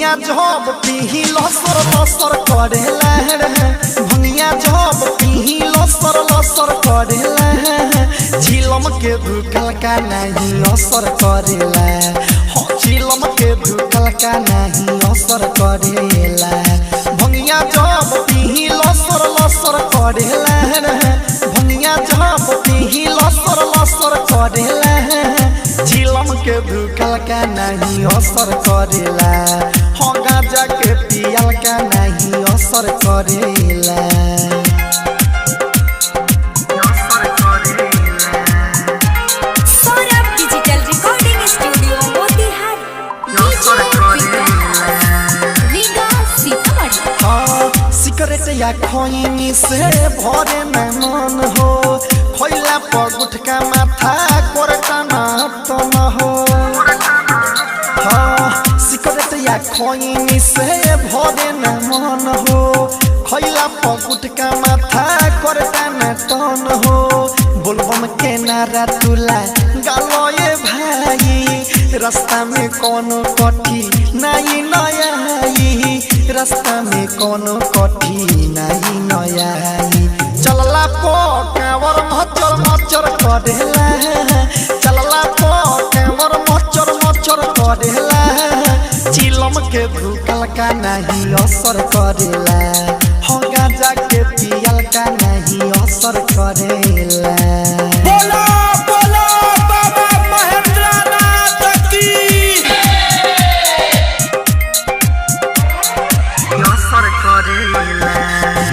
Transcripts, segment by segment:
भंगिया जब पीही लसर लसर करेला रे भंगिया जब पीही लसर लसर करेला झिलम के भूखल का नहीं असर करेला झिलम के भूखल का नहीं असर करेला भंगिया जब पीही लसर लसर करेला रे भंगिया जब पीही लसर लसर करेला झिलम के भूखल का नहीं असर करेला हो गांजा के पियल का नहीं असर करेला Saurabh digital recording studio Motihari cigarette या खैनी से भरे न मन हो खैला पर गुटका माथा कोरटा न हो सिगरेट या खैनी से भरे न मन हो खैला पर गुटका माथा कोरटा न हो बोलबम के नारा तुला गालो ये भाई रास्ता में कोनो कठी नहीं नया रास्ता में कोनो कठी नहीं नया चलला पो कांवर मचर मचर करेला चलला पो कांवर मचर मचर करेला चिलम के भूखल का नहीं असर करेला हो गांजा के पियल का नहीं असर करेला बोलो बोलो बाबा महेंद्रनाथ की असर करेला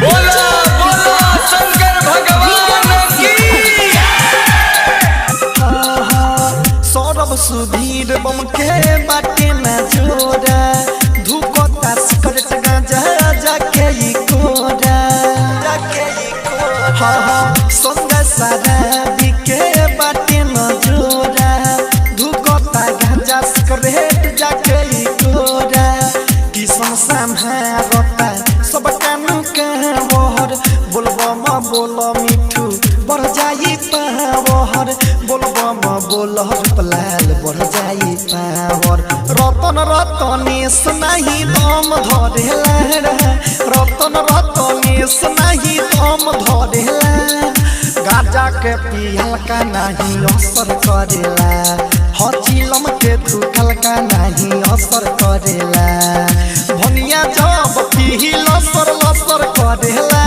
बोलो बोलो शंकर भगवान की सौरभ सुधीर बम के बाटे न जोड़ा धुकोता सिगरेट गांजा जाके ई कोरा संग शराबी के बाटे न जोड़ा धुकोता गांजा सिगरेट जाके ई कोरा किसन संभारता सब कानू कावर बोलबम बोल मिठू बढ़ जाई पावर बोलबम बोल पलाल बढ़ जाई पावर रतन रतनेश नहीं दम धरेला रतन रतनेश नहीं दम धरेला गांजा के पियल का नहीं असर करेला चिलम के धुखल का नहीं असर करेला भनिया जब पीही लसर लसर करेला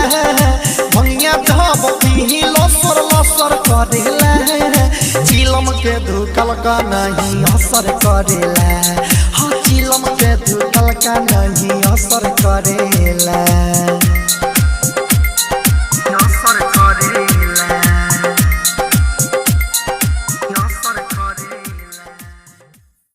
भनिया जब पीही लसर लसर करेला चिलम के धुखल का नहीं असर करेला चिलम के धुखल का नहीं असर करेला।